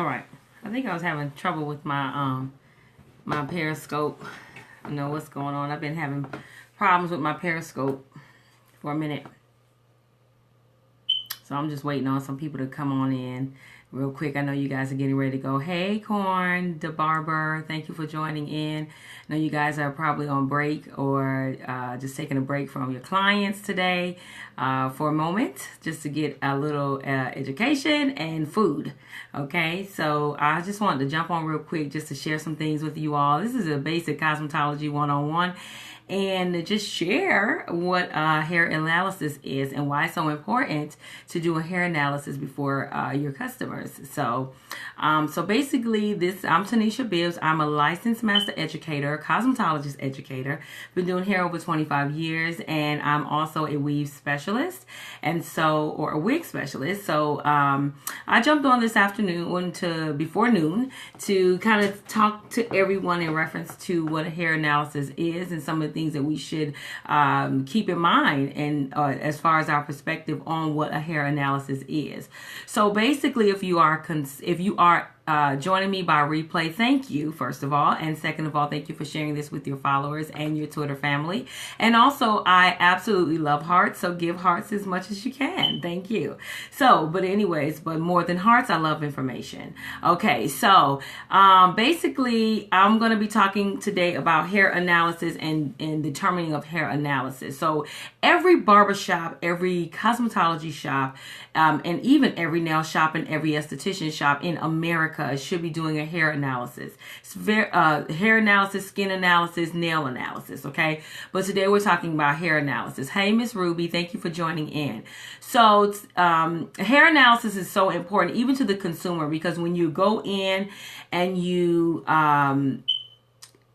All right. I think I was having trouble with my my Periscope. I don't know what's going on. I've been having problems with my Periscope for a minute. So I'm just waiting on some people to come on in real quick. I know you guys are getting ready to go. Hey, Corn, the barber, thank you for joining in. I know you guys are probably on break or just taking a break from your clients today for a moment, just to get a little education and food. Okay, so I just wanted to jump on real quick just to share some things with you all. This is a basic cosmetology 101. And just share what hair analysis is and why it's so important to do a hair analysis before your customers. So basically, I'm TenishaBibbs. I'm a licensed master educator, cosmetologist educator. Been doing hair over 25 years, and I'm also a weave specialist, or a wig specialist. So I jumped on this afternoon before noon to kind of talk to everyone in reference to what a hair analysis is and some of the things that we should keep in mind, and as far as our perspective on what a hair analysis is. So basically, if you are joining me by replay, thank you, first of all. And second of all, thank you for sharing this with your followers and your Twitter family. And also, I absolutely love hearts, so give hearts as much as you can. Thank you. So, but more than hearts, I love information. Okay, so basically, I'm going to be talking today about hair analysis and determining of hair analysis. So every barbershop, every cosmetology shop, and even every nail shop and every esthetician shop in America should be doing a hair analysis. It's hair analysis, skin analysis, nail analysis, okay? But today we're talking about hair analysis. Hey, Miss Ruby, thank you for joining in. So hair analysis is so important, even to the consumer, because when you go in and you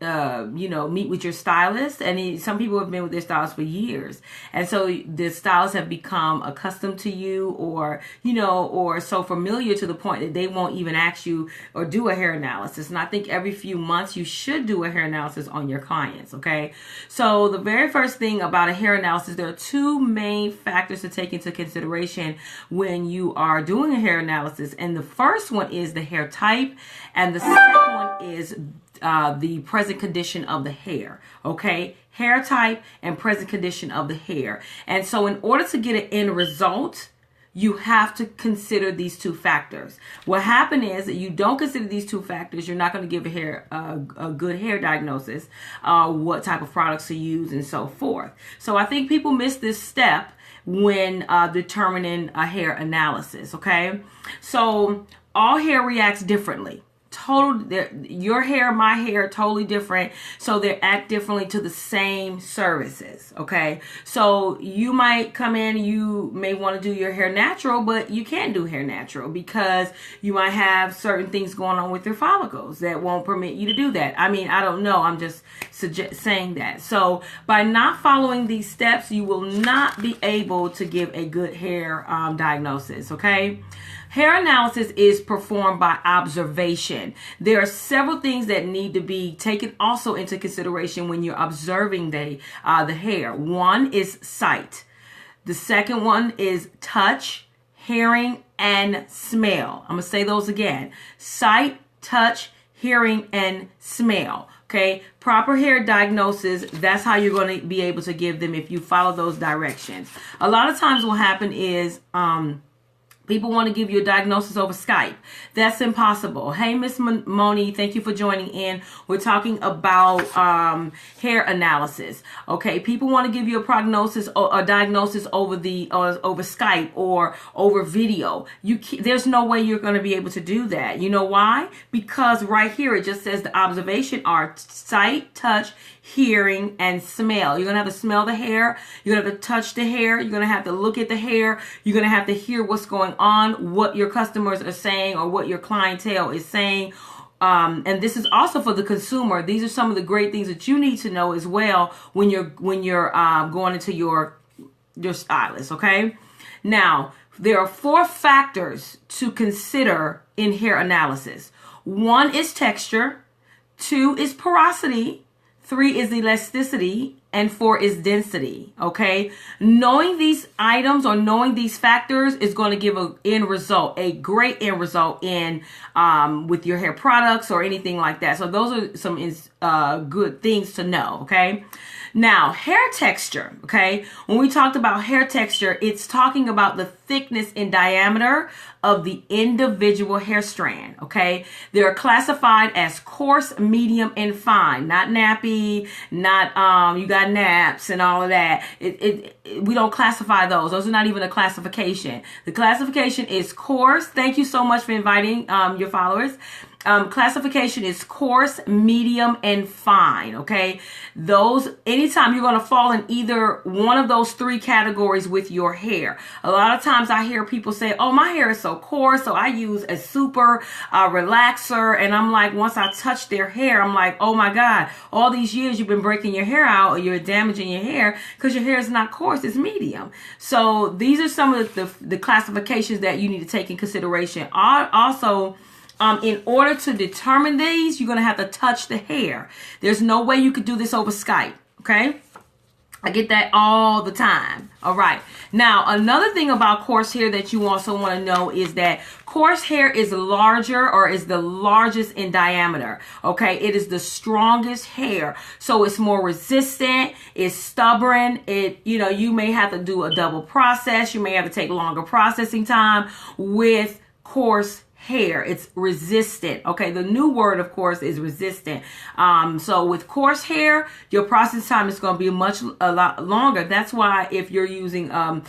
meet with your stylist, and some people have been with their stylist for years, and so the stylists have become accustomed to you, or so familiar to the point that they won't even ask you or do a hair analysis. And I think every few months you should do a hair analysis on your clients. Okay, so the very first thing about a hair analysis, there are two main factors to take into consideration when you are doing a hair analysis, and the first one is the hair type, and the second one is the present condition of the hair. Okay, hair type and present condition of the hair. And so in order to get an end result, you have to consider these two factors. What happened is that you don't consider these two factors, you're not going to give a good hair diagnosis, what type of products to use, and so forth. So I think people miss this step when determining a hair analysis. Okay, so all hair reacts differently. Your hair, my hair, totally different. So they act differently to the same services. Okay, so you might come in, you may want to do your hair natural, but you can't do hair natural because you might have certain things going on with your follicles that won't permit you to do that. I mean, I don't know. I'm just saying that. So by not following these steps, you will not be able to give a good hair diagnosis. Okay. Hair analysis is performed by observation. There are several things that need to be taken also into consideration when you're observing the hair. One is sight. The second one is touch, hearing, and smell. I'm going to say those again. Sight, touch, hearing, and smell. Okay, proper hair diagnosis, that's how you're going to be able to give them if you follow those directions. A lot of times what happen is people want to give you a diagnosis over Skype. That's impossible. Hey, Miss Moni, thank you for joining in. We're talking about hair analysis. Okay, people want to give you a prognosis or a diagnosis over over Skype or over video. There's no way you're going to be able to do that. You know why? Because right here it just says the observation are sight, touch, hearing, and smell. You're going to have to smell the hair. You're going to have to touch the hair. You're going to have to look at the hair. You're going to have to hear what's going on, what your customers are saying or what your clientele is saying. And this is also for the consumer. These are some of the great things that you need to know as well when you're going into your stylist. Okay. Now, there are 4 factors to consider in hair analysis. 1 is texture. 2 is porosity. 3 is elasticity, and 4 is density. Okay, knowing these items or knowing these factors is going to give a end result, a great end result in with your hair products or anything like that. So those are some good things to know. Okay. Now, hair texture, okay? When we talked about hair texture, it's talking about the thickness and diameter of the individual hair strand, okay? They're classified as coarse, medium, and fine. Not nappy, not you got naps and all of that. We don't classify those. Those are not even a classification. The classification is coarse. Thank you so much for inviting your followers. Classification is coarse, medium, and fine. Okay. Those, anytime you're going to fall in either one of those 3 categories with your hair. A lot of times I hear people say, oh, my hair is so coarse, so I use a super relaxer. And I'm like, once I touch their hair, I'm like, oh my God, all these years you've been breaking your hair out or you're damaging your hair because your hair is not coarse, it's medium. So these are some of the classifications that you need to take in consideration. Also, in order to determine these, you're going to have to touch the hair. There's no way you could do this over Skype. Okay. I get that all the time. All right. Now, another thing about coarse hair that you also want to know is that coarse hair is larger or is the largest in diameter. Okay. It is the strongest hair. So it's more resistant. It's stubborn. You may have to do a double process. You may have to take longer processing time with coarse hair. It's resistant. Okay. The new word, of course, is resistant. So with coarse hair, your process time is going to be a lot longer. That's why if you're using a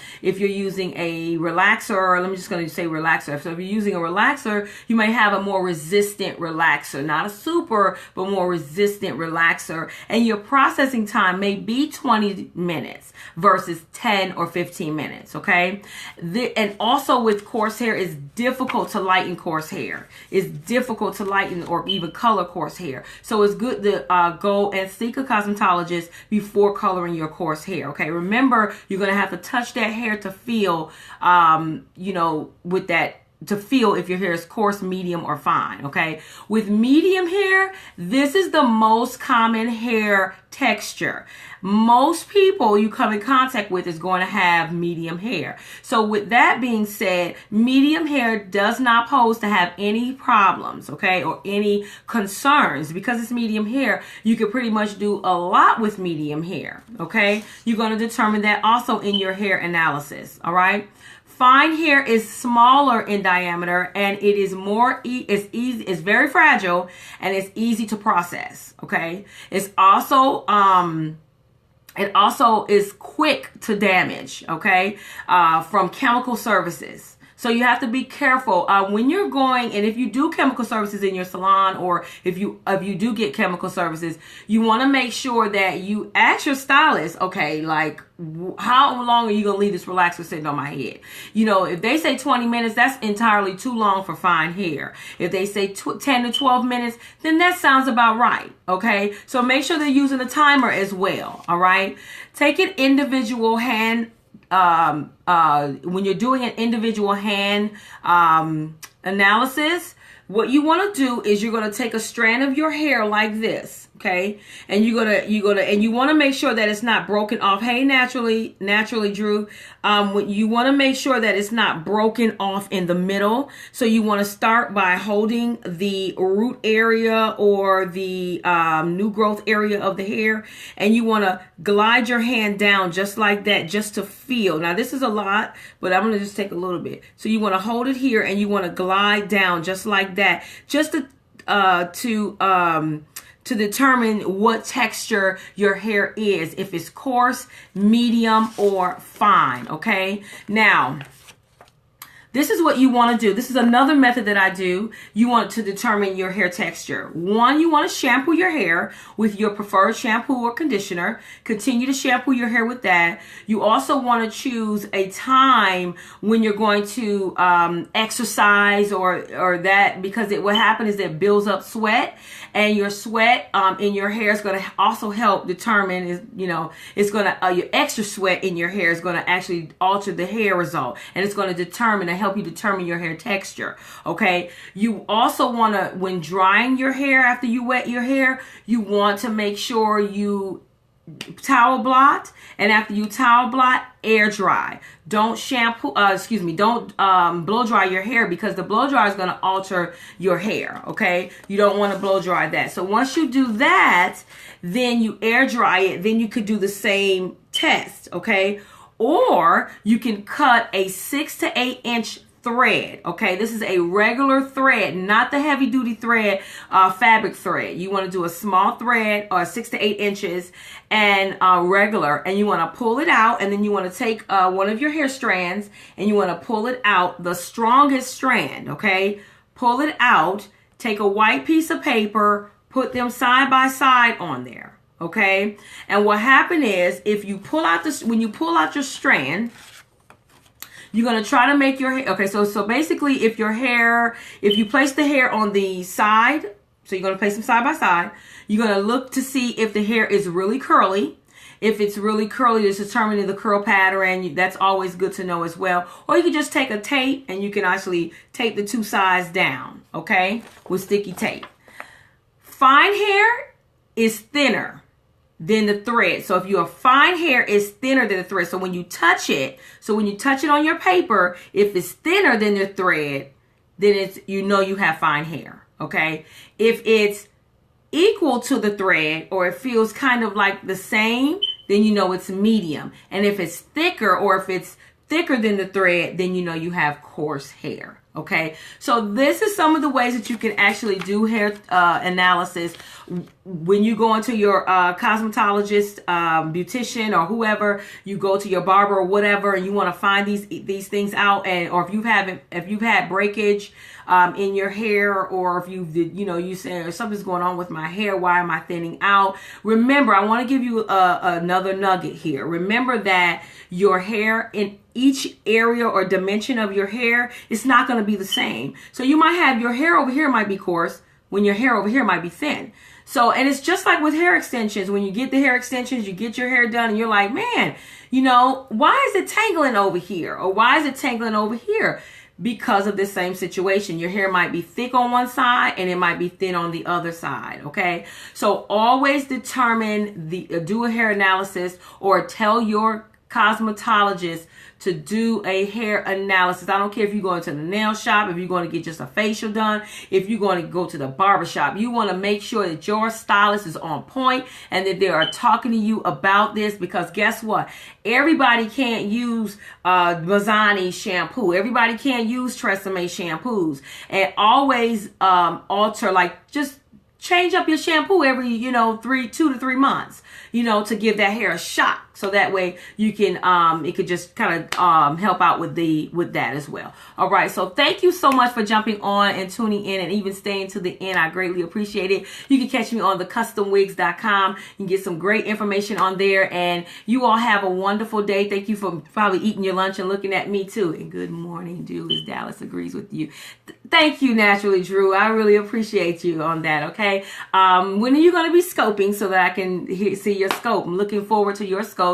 relaxer, or I'm just going to say relaxer. So if you're using a relaxer, you may have a more resistant relaxer, not a super, but more resistant relaxer. And your processing time may be 20 minutes versus 10 or 15 minutes. Okay. And also with coarse hair, it's difficult to lighten coarse hair. It's difficult to lighten or even color coarse hair. So it's good to go and seek a cosmetologist before coloring your coarse hair. Okay. Remember, you're going to have to touch that hair to feel, with that, to feel if your hair is coarse, medium, or fine. Okay. With medium hair, this is the most common hair texture. Most people you come in contact with is going to have medium hair. So with that being said, medium hair does not pose to have any problems, okay, or any concerns. Because it's medium hair, you can pretty much do a lot with medium hair, okay? You're going to determine that also in your hair analysis, all right? Fine hair is smaller in diameter and it is it's very fragile and it's easy to process, okay? It also is quick to damage, okay, from chemical services. So you have to be careful when you're going, and if you do chemical services in your salon, or if you do get chemical services, you want to make sure that you ask your stylist, okay, like, how long are you going to leave this relaxer sitting on my head? If they say 20 minutes, that's entirely too long for fine hair. If they say 10 to 12 minutes, then that sounds about right. Okay. So make sure they're using a timer as well. All right. Take an individual hand, when you're doing an individual hand, analysis, what you want to do is you're going to take a strand of your hair like this. Okay. And you want to make sure that it's not broken off. Hey, naturally, Drew. You want to make sure that it's not broken off in the middle. So you want to start by holding the root area or the new growth area of the hair. And you want to glide your hand down just like that, just to feel. Now, this is a lot, but I'm going to just take a little bit. So you want to hold it here and you want to glide down just like that, just to determine what texture your hair is, if it's coarse, medium, or fine, okay? Now, this is what you want to do. This is another method that I do. You want to determine your hair texture. One, you want to shampoo your hair with your preferred shampoo or conditioner. Continue to shampoo your hair with that. You also want to choose a time when you're going to exercise or that, because what happens is it builds up sweat, and your sweat in your hair is going to also help determine, your extra sweat in your hair is going to actually alter the hair result, and it's going to determine and help help you determine your hair texture. Okay. You also want to, when drying your hair after you wet your hair, you want to make sure you towel blot, and after you towel blot, air dry. Don't don't blow dry your hair, because the blow dry is going to alter your hair. Okay, you don't want to blow dry that. So once you do that, then you air dry it. Then you could do the same test. Okay, or you can cut a 6 to 8 inch thread. Okay, this is a regular thread, not the heavy duty thread, fabric thread. You want to do a small thread, 6 to 8 inches, and regular, and you want to pull it out, and then you want to take one of your hair strands, and you want to pull it out, the strongest strand. Okay, pull it out, take a white piece of paper, put them side by side on there. Okay, and what happened is, if you pull out when you pull out your strand, you're going to try to make your hair. Okay, so basically, if you place the hair on the side, so you're going to place them side by side, you're going to look to see if the hair is really curly. If it's really curly, it's determining the curl pattern. That's always good to know as well. Or you can just take a tape, and you can actually tape the two sides down, okay, with sticky tape. Fine hair is thinner than the thread. So if your fine hair is thinner than the thread, so when you touch it on your paper, if it's thinner than the thread, then you have fine hair. Okay. If it's equal to the thread, or it feels kind of like the same, then it's medium. And if it's thicker, or if it's thicker than the thread, then you have coarse hair. Okay, so this is some of the ways that you can actually do hair analysis when you go into your cosmetologist, beautician, or whoever. You go to your barber or whatever, and you want to find these things out, or if you've had breakage in your hair, or if you say something's going on with my hair, why am I thinning out? Remember, I want to give you another nugget here. Remember that your hair, in each area or dimension of your hair, it's not going to be the same. So you might have your hair over here might be coarse when your hair over here might be thin. So, and it's just like with hair extensions. When you get the hair extensions, you get your hair done, and you're like, man, why is it tangling over here? Or why is it tangling over here? Because of this same situation. Your hair might be thick on one side, and it might be thin on the other side. Okay, so always determine do a hair analysis, or tell your cosmetologist to do a hair analysis. I don't care if you're going to the nail shop, if you're going to get just a facial done, if you're going to go to the barber shop. You want to make sure that your stylist is on point, and that they are talking to you about this, because guess what? Everybody can't use Mazzani shampoo. Everybody can't use Tresemme shampoos. And always alter, like, just change up your shampoo every 2 to 3 months, to give that hair a shot. So that way you can, it could just kind of help out with that as well. All right. So thank you so much for jumping on and tuning in, and even staying to the end. I greatly appreciate it. You can catch me on thecustomwigs.com. You can get some great information on there, and you all have a wonderful day. Thank you for probably eating your lunch and looking at me too. And good morning, Julius. Dallas agrees with you. Thank you, Naturally Drew. I really appreciate you on that. Okay. When are you going to be scoping so that I can see your scope? I'm looking forward to your scopes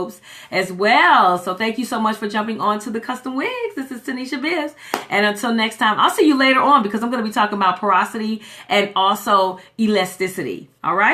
as well. So thank you so much for jumping on to the Custom Wigs. This is TenishaBibbs. And until next time, I'll see you later on, because I'm going to be talking about porosity and also elasticity. All right.